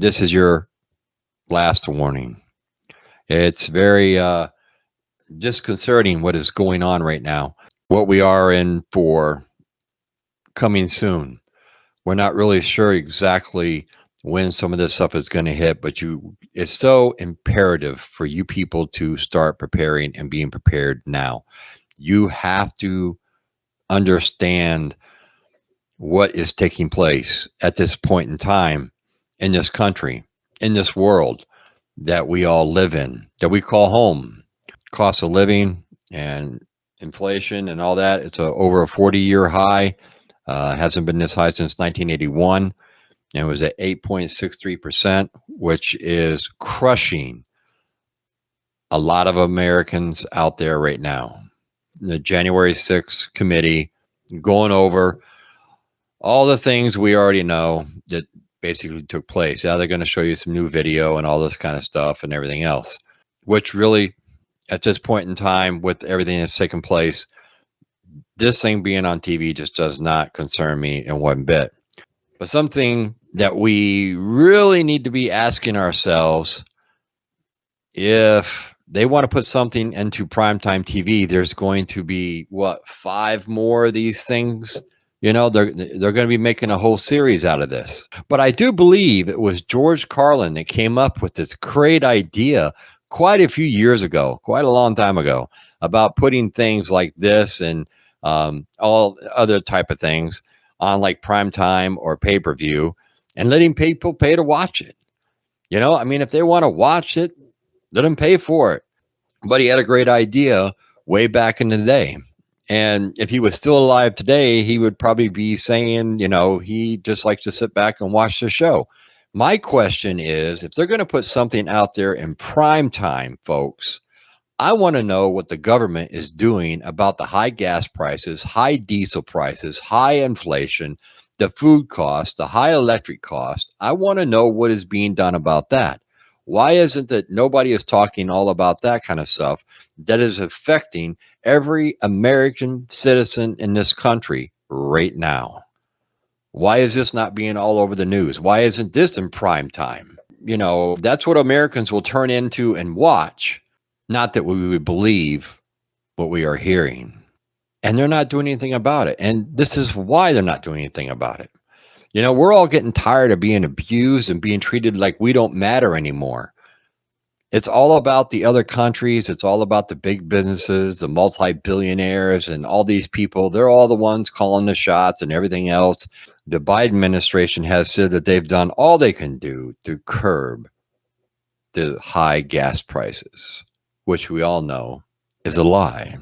this is your last warning. It's very disconcerting what is going on right now, what we are in for coming soon. We're not really sure exactly when some of this stuff is going to hit, but it's so imperative for you people to start preparing and being prepared now. You have to understand what is taking place at this point in time in this country, in this world that we all live in, that we call home. Cost of living and inflation and all that, it's over a 40-year high. Hasn't been this high since 1981. And it was at 8.63%, which is crushing a lot of Americans out there right now. The January 6th committee going over all the things we already know that basically took place. Yeah, they're going to show you some new video and all this kind of stuff and everything else, which really, at this point in time, with everything that's taken place, this thing being on TV just does not concern me in one bit. But something that we really need to be asking ourselves, if they want to put something into primetime TV, there's going to be, 5 more of these things? They're going to be making a whole series out of this. But I do believe it was George Carlin that came up with this great idea quite a few years ago, quite a long time ago, about putting things like this and all other type of things on like primetime or pay-per-view and letting people pay to watch it. If they want to watch it, let them pay for it. But he had a great idea way back in the day. And if he was still alive today, he would probably be saying, he just likes to sit back and watch the show. My question is, if they're going to put something out there in prime time, folks, I want to know what the government is doing about the high gas prices, high diesel prices, high inflation, the food costs, the high electric costs. I want to know what is being done about that. Why isn't it nobody is talking all about that kind of stuff that is affecting every American citizen in this country right now? Why is this not being all over the news? Why isn't this in prime time? That's what Americans will turn into and watch. Not that we would believe what we are hearing. And they're not doing anything about it. And this is why they're not doing anything about it. We're all getting tired of being abused and being treated like we don't matter anymore. It's all about the other countries. It's all about the big businesses, the multi-billionaires, and all these people. They're all the ones calling the shots and everything else. The Biden administration has said that they've done all they can do to curb the high gas prices, which we all know is a lie.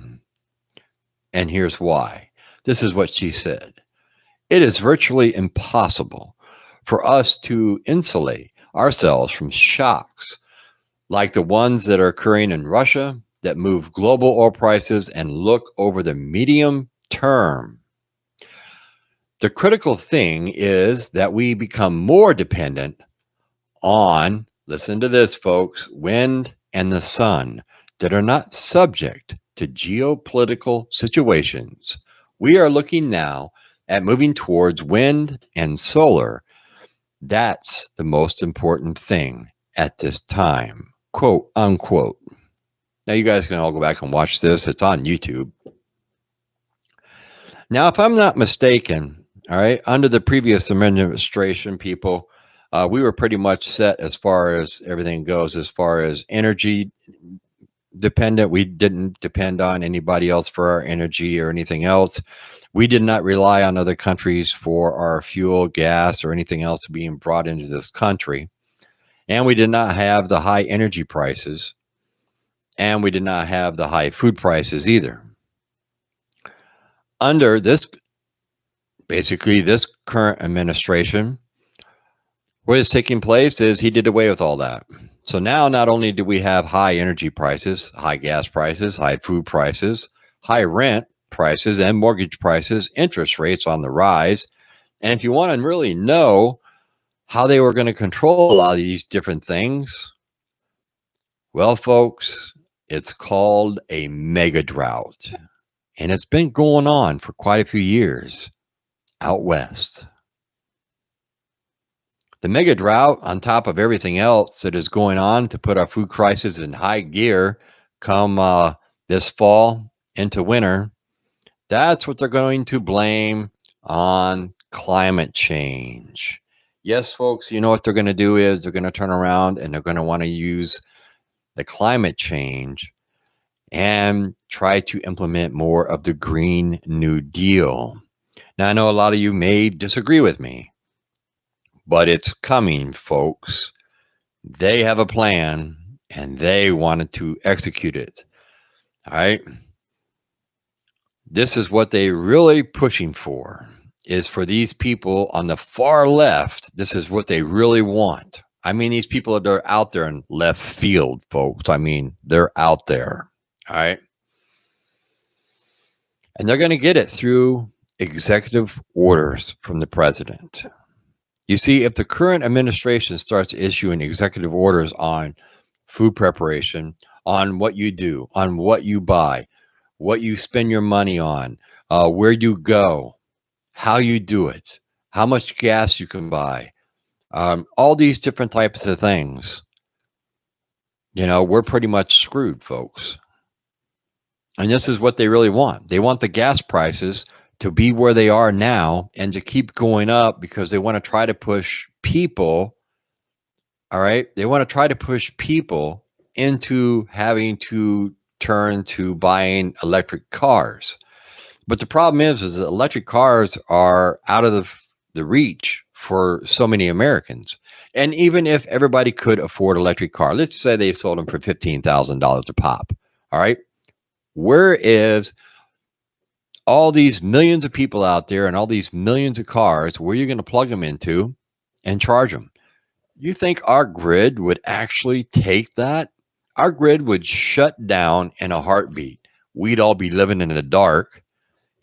And here's why. This is what she said. It is virtually impossible for us to insulate ourselves from shocks like the ones that are occurring in Russia that move global oil prices and look over the medium term. The critical thing is that we become more dependent on, listen to this, folks, wind and the sun that are not subject to geopolitical situations. We are looking now at moving towards wind and solar. That's the most important thing at this time, quote unquote. Now you guys can all go back and watch this. It's on YouTube. Now, if I'm not mistaken, all right, under the previous administration, people, we were pretty much set as far as everything goes, as far as energy dependent. We didn't depend on anybody else for our energy or anything else. We did not rely on other countries for our fuel, gas, or anything else being brought into this country. And we did not have the high energy prices. And we did not have the high food prices either. Under this, basically this current administration, what is taking place is he did away with all that. So now not only do we have high energy prices, high gas prices, high food prices, high rent prices and mortgage prices, interest rates on the rise. And if you want to really know how they were going to control a lot of these different things, well, folks, it's called a mega drought. And it's been going on for quite a few years out west. The mega drought, on top of everything else that is going on to put our food crisis in high gear come this fall into winter, that's what they're going to blame on climate change. Yes, folks, you know what they're going to do is they're going to turn around and they're going to want to use the climate change and try to implement more of the Green New Deal. Now, I know a lot of you may disagree with me, but it's coming, folks. They have a plan and they wanted to execute it. All right. This is what they're really pushing for, is for these people on the far left. This is what they really want. I mean, these people that are out there in left field, folks. I mean, they're out there. All right. And they're going to get it through executive orders from the president. You see, if the current administration starts issuing executive orders on food preparation, on what you do, on what you buy, what you spend your money on, where you go, how you do it, how much gas you can buy, all these different types of things, we're pretty much screwed, folks. And this is what they really want. They want the gas prices to be where they are now and to keep going up because they want to try to push people. All right. They want to try to push people into having to turn to buying electric cars. But the problem is that electric cars are out of the reach for so many Americans. And even if everybody could afford an electric car, let's say they sold them for $15,000 a pop. All right. Where is all these millions of people out there and all these millions of cars, where you're going to plug them into and charge them? You think our grid would actually take that? Our grid would shut down in a heartbeat. We'd all be living in the dark.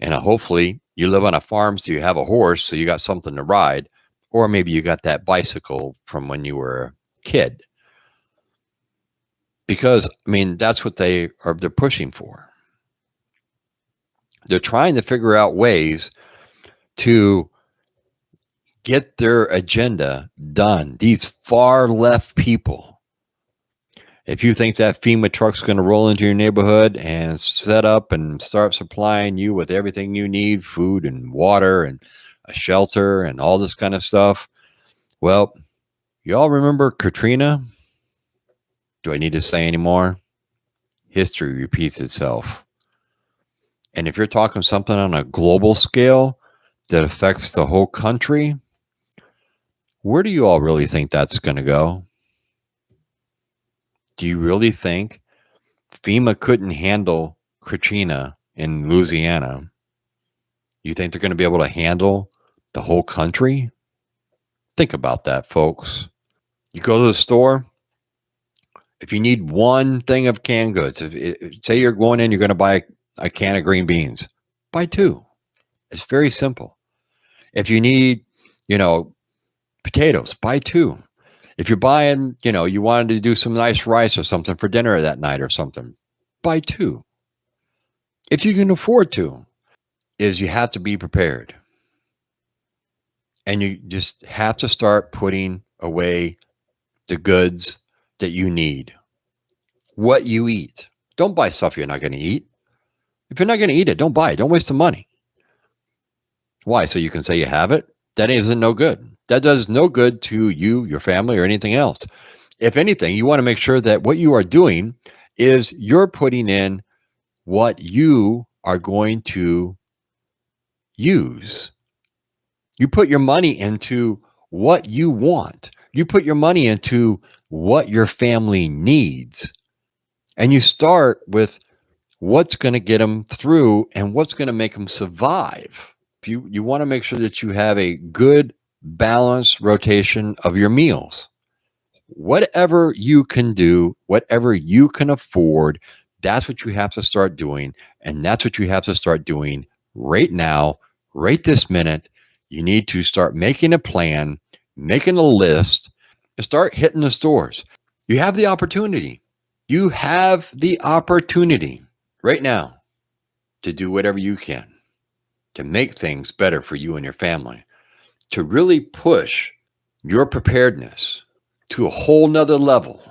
And hopefully you live on a farm, so you have a horse, so you got something to ride. Or maybe you got that bicycle from when you were a kid. Because, I mean, that's what they're pushing for. They're trying to figure out ways to get their agenda done. These far left people. If you think that FEMA truck's going to roll into your neighborhood and set up and start supplying you with everything you need, food and water and a shelter and all this kind of stuff, well, you all remember Katrina? Do I need to say any more? History repeats itself. And if you're talking something on a global scale that affects the whole country, where do you all really think that's going to go? Do you really think FEMA couldn't handle Katrina in Louisiana? You think they're going to be able to handle the whole country? Think about that, folks. You go to the store. If you need one thing of canned goods, say you're going in, you're going to buy a can of green beans, buy two. It's very simple. If you need, potatoes, buy two. If you're buying, you wanted to do some nice rice or something for dinner that night or something, buy two. If you can afford to, you have to be prepared. And you just have to start putting away the goods that you need. What you eat. Don't buy stuff you're not going to eat. If you're not going to eat it, don't buy it. Don't waste the money. Why? So you can say you have it? That isn't no good. That does no good to you, your family, or anything else. If anything, you want to make sure that what you are doing is you're putting in what you are going to use. You put your money into what you want. You put your money into what your family needs. And you start with what's going to get them through and what's going to make them survive. You want to make sure that you have a good, balanced rotation of your meals. Whatever you can do, whatever you can afford, that's what you have to start doing. And that's what you have to start doing right now, right this minute. You need to start making a plan, making a list, and start hitting the stores. You have the opportunity. You have the opportunity right now to do whatever you can to make things better for you and your family, to really push your preparedness to a whole nother level